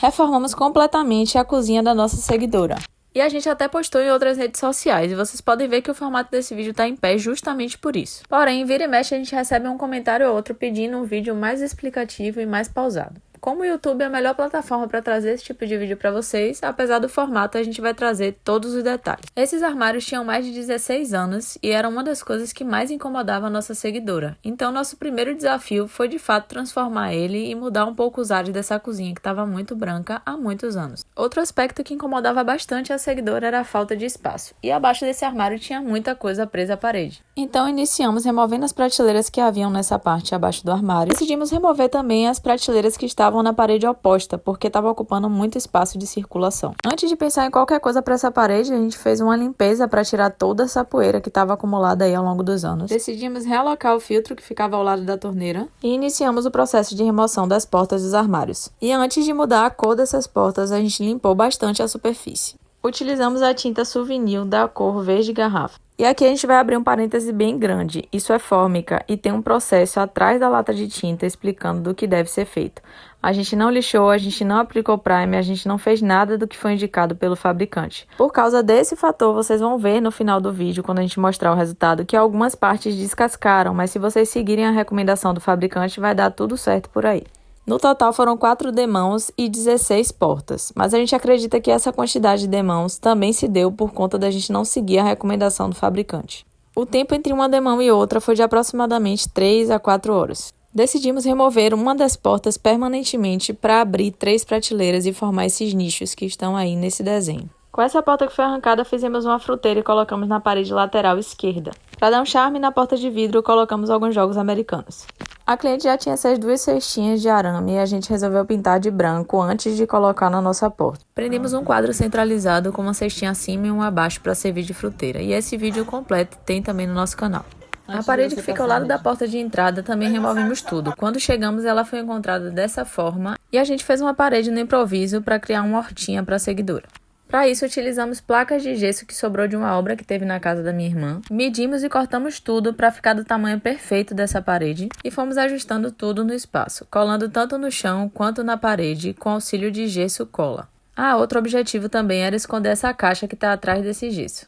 Reformamos completamente a cozinha da nossa seguidora. E a gente até postou em outras redes sociais, e vocês podem ver que o formato desse vídeo tá em pé justamente por isso. Porém, vira e mexe a gente recebe um comentário ou outro pedindo um vídeo mais explicativo e mais pausado. Como o YouTube é a melhor plataforma para trazer esse tipo de vídeo para vocês, apesar do formato, a gente vai trazer todos os detalhes. Esses armários tinham mais de 16 anos e eram uma das coisas que mais incomodava a nossa seguidora. Então, nosso primeiro desafio foi de fato transformar ele e mudar um pouco os ares dessa cozinha que estava muito branca há muitos anos. Outro aspecto que incomodava bastante a seguidora era a falta de espaço, e abaixo desse armário tinha muita coisa presa à parede. Então, iniciamos removendo as prateleiras que haviam nessa parte abaixo do armário. Decidimos remover também as prateleiras que estavam na parede oposta, porque estava ocupando muito espaço de circulação. Antes de pensar em qualquer coisa para essa parede, a gente fez uma limpeza para tirar toda essa poeira que estava acumulada aí ao longo dos anos. Decidimos realocar o filtro que ficava ao lado da torneira e iniciamos o processo de remoção das portas dos armários. E antes de mudar a cor dessas portas, a gente limpou bastante a superfície. Utilizamos a tinta Souvenir da cor verde garrafa. E aqui a gente vai abrir um parêntese bem grande. Isso é fórmica e tem um processo atrás da lata de tinta explicando do que deve ser feito. A gente não lixou, a gente não aplicou primer, a gente não fez nada do que foi indicado pelo fabricante. Por causa desse fator, vocês vão ver no final do vídeo, quando a gente mostrar o resultado, que algumas partes descascaram, mas se vocês seguirem a recomendação do fabricante, vai dar tudo certo por aí. No total foram 4 demãos e 16 portas, mas a gente acredita que essa quantidade de demãos também se deu por conta da gente não seguir a recomendação do fabricante. O tempo entre uma demão e outra foi de aproximadamente 3 a 4 horas. Decidimos remover uma das portas permanentemente para abrir 3 prateleiras e formar esses nichos que estão aí nesse desenho. Com essa porta que foi arrancada, fizemos uma fruteira e colocamos na parede lateral esquerda. Para dar um charme na porta de vidro, colocamos alguns jogos americanos. A cliente já tinha essas 2 cestinhas de arame e a gente resolveu pintar de branco antes de colocar na nossa porta. Prendemos um quadro centralizado com uma cestinha acima e uma abaixo para servir de fruteira. E esse vídeo completo tem também no nosso canal. A parede que fica ao lado da porta de entrada também removemos tudo. Quando chegamos, ela foi encontrada dessa forma e a gente fez uma parede no improviso para criar uma hortinha para a seguidora. Para isso, utilizamos placas de gesso que sobrou de uma obra que teve na casa da minha irmã. Medimos e cortamos tudo para ficar do tamanho perfeito dessa parede e fomos ajustando tudo no espaço, colando tanto no chão quanto na parede com auxílio de gesso cola. Outro objetivo também era esconder essa caixa que está atrás desse gesso.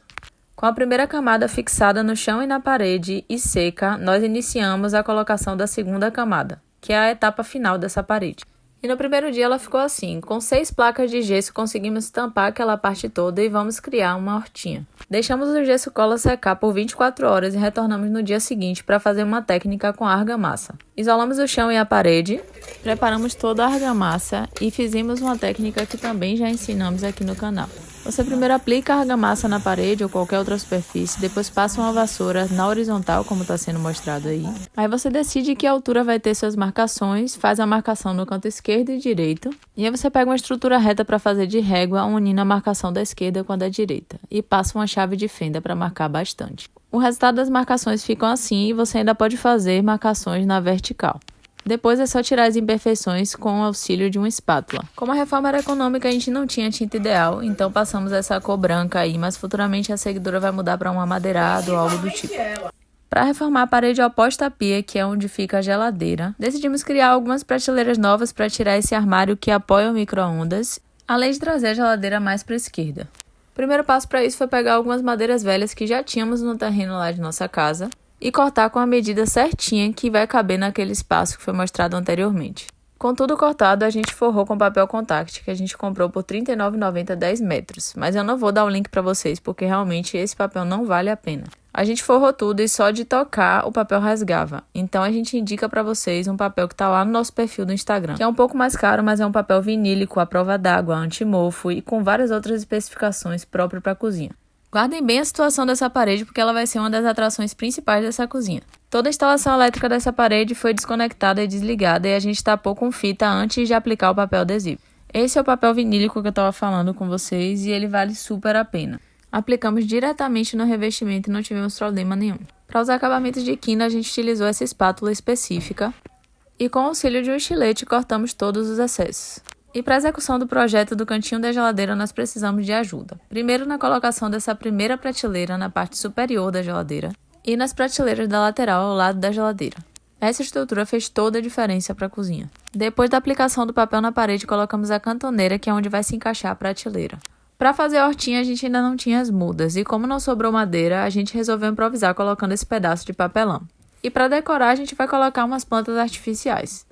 Com a primeira camada fixada no chão e na parede e seca, nós iniciamos a colocação da segunda camada, que é a etapa final dessa parede. E no primeiro dia ela ficou assim, com 6 placas de gesso conseguimos tampar aquela parte toda e vamos criar uma hortinha. Deixamos o gesso cola secar por 24 horas e retornamos no dia seguinte para fazer uma técnica com argamassa. Isolamos o chão e a parede, preparamos toda a argamassa e fizemos uma técnica que também já ensinamos aqui no canal. Você primeiro aplica a argamassa na parede ou qualquer outra superfície, depois passa uma vassoura na horizontal, como está sendo mostrado aí. Aí você decide que altura vai ter suas marcações, faz a marcação no canto esquerdo e direito. E aí você pega uma estrutura reta para fazer de régua, unindo a marcação da esquerda com a da direita. E passa uma chave de fenda para marcar bastante. O resultado das marcações ficam assim e você ainda pode fazer marcações na vertical. Depois é só tirar as imperfeições com o auxílio de uma espátula. Como a reforma era econômica, a gente não tinha tinta ideal, então passamos essa cor branca aí, mas futuramente a seguidora vai mudar para um amadeirado ou algo do tipo. Para reformar a parede oposta à pia, que é onde fica a geladeira, decidimos criar algumas prateleiras novas para tirar esse armário que apoia o micro-ondas, além de trazer a geladeira mais para a esquerda. O primeiro passo para isso foi pegar algumas madeiras velhas que já tínhamos no terreno lá de nossa casa, e cortar com a medida certinha que vai caber naquele espaço que foi mostrado anteriormente. Com tudo cortado, a gente forrou com papel contact, que a gente comprou por R$ 39,90 10 metros, mas eu não vou dar o link para vocês, porque realmente esse papel não vale a pena. A gente forrou tudo e só de tocar o papel rasgava, então a gente indica para vocês um papel que está lá no nosso perfil do Instagram, que é um pouco mais caro, mas é um papel vinílico, à prova d'água, anti-mofo e com várias outras especificações próprias para a cozinha. Guardem bem a situação dessa parede porque ela vai ser uma das atrações principais dessa cozinha. Toda a instalação elétrica dessa parede foi desconectada e desligada e a gente tapou com fita antes de aplicar o papel adesivo. Esse é o papel vinílico que eu estava falando com vocês e ele vale super a pena. Aplicamos diretamente no revestimento e não tivemos problema nenhum. Para os acabamentos de quina, a gente utilizou essa espátula específica e com o auxílio de um estilete cortamos todos os excessos. E para a execução do projeto do cantinho da geladeira, nós precisamos de ajuda. Primeiro na colocação dessa primeira prateleira na parte superior da geladeira e nas prateleiras da lateral ao lado da geladeira. Essa estrutura fez toda a diferença para a cozinha. Depois da aplicação do papel na parede, colocamos a cantoneira, que é onde vai se encaixar a prateleira. Para fazer a hortinha, a gente ainda não tinha as mudas, e como não sobrou madeira, a gente resolveu improvisar colocando esse pedaço de papelão. E para decorar, a gente vai colocar umas plantas artificiais.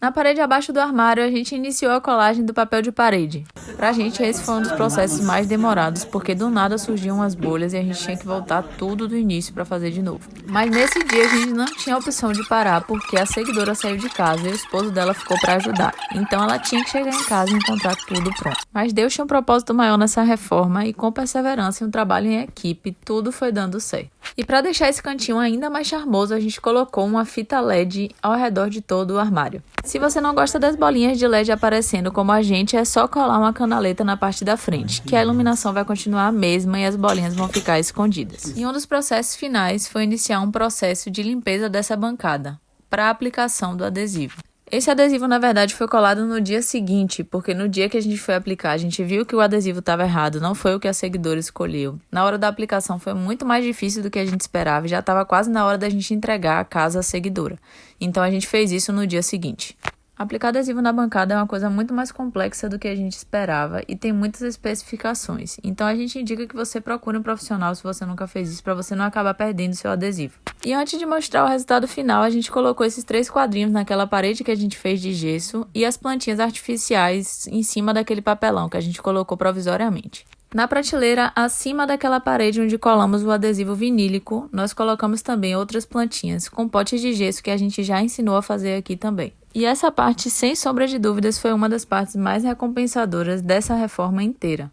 Na parede abaixo do armário, a gente iniciou a colagem do papel de parede. Pra gente, esse foi um dos processos mais demorados, porque do nada surgiam umas bolhas e a gente tinha que voltar tudo do início para fazer de novo. Mas nesse dia, a gente não tinha opção de parar, porque a seguidora saiu de casa e o esposo dela ficou para ajudar. Então ela tinha que chegar em casa e encontrar tudo pronto. Mas Deus tinha um propósito maior nessa reforma e com perseverança e um trabalho em equipe, tudo foi dando certo. E para deixar esse cantinho ainda mais charmoso, a gente colocou uma fita LED ao redor de todo o armário. Se você não gosta das bolinhas de LED aparecendo como a gente, é só colar uma canaleta na parte da frente, que a iluminação vai continuar a mesma e as bolinhas vão ficar escondidas. E um dos processos finais foi iniciar um processo de limpeza dessa bancada, para a aplicação do adesivo. Esse adesivo, na verdade, foi colado no dia seguinte, porque no dia que a gente foi aplicar, a gente viu que o adesivo estava errado, não foi o que a seguidora escolheu. Na hora da aplicação foi muito mais difícil do que a gente esperava e já estava quase na hora da gente entregar a casa à seguidora. Então a gente fez isso no dia seguinte. Aplicar adesivo na bancada é uma coisa muito mais complexa do que a gente esperava e tem muitas especificações. Então a gente indica que você procure um profissional se você nunca fez isso, para você não acabar perdendo seu adesivo. E antes de mostrar o resultado final, a gente colocou esses 3 quadrinhos naquela parede que a gente fez de gesso e as plantinhas artificiais em cima daquele papelão que a gente colocou provisoriamente. Na prateleira, acima daquela parede onde colamos o adesivo vinílico, nós colocamos também outras plantinhas com potes de gesso que a gente já ensinou a fazer aqui também. E essa parte, sem sombra de dúvidas, foi uma das partes mais recompensadoras dessa reforma inteira.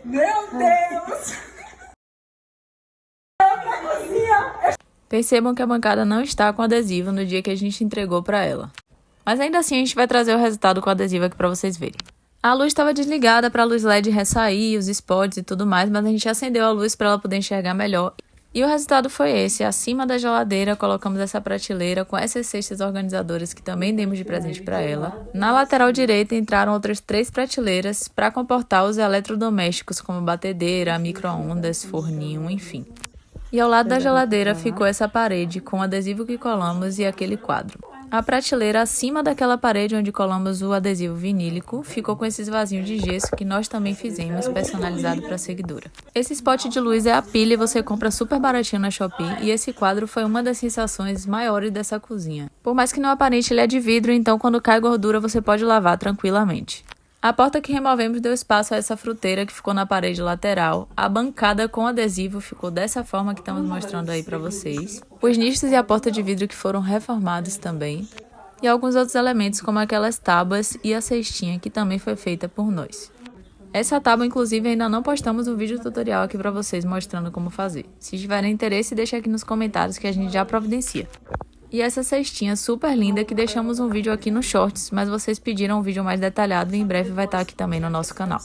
Meu Deus! Percebam que a bancada não está com adesivo no dia que a gente entregou para ela. Mas ainda assim a gente vai trazer o resultado com adesivo aqui para vocês verem. A luz estava desligada para a luz LED ressair, os spots e tudo mais, mas a gente acendeu a luz para ela poder enxergar melhor. E o resultado foi esse. Acima da geladeira colocamos essa prateleira com essas cestas organizadoras que também demos de presente para ela. Na lateral direita entraram outras 3 prateleiras para comportar os eletrodomésticos como batedeira, micro-ondas, forninho, enfim. E ao lado da geladeira ficou essa parede com o adesivo que colamos e aquele quadro. A prateleira acima daquela parede onde colamos o adesivo vinílico ficou com esses vasinhos de gesso que nós também fizemos, personalizado para a seguidora. Esse spot de luz é a pilha e você compra super baratinho na Shopee, e esse quadro foi uma das sensações maiores dessa cozinha. Por mais que não aparente, ele é de vidro, então quando cai gordura você pode lavar tranquilamente. A porta que removemos deu espaço a essa fruteira que ficou na parede lateral. A bancada com adesivo ficou dessa forma que estamos mostrando aí para vocês. Os nichos e a porta de vidro que foram reformados também. E alguns outros elementos como aquelas tábuas e a cestinha que também foi feita por nós. Essa tábua, inclusive, ainda não postamos um vídeo tutorial aqui para vocês mostrando como fazer. Se tiverem interesse, deixa aqui nos comentários que a gente já providencia. E essa cestinha super linda que deixamos um vídeo aqui no Shorts, mas vocês pediram um vídeo mais detalhado e em breve vai estar aqui também no nosso canal.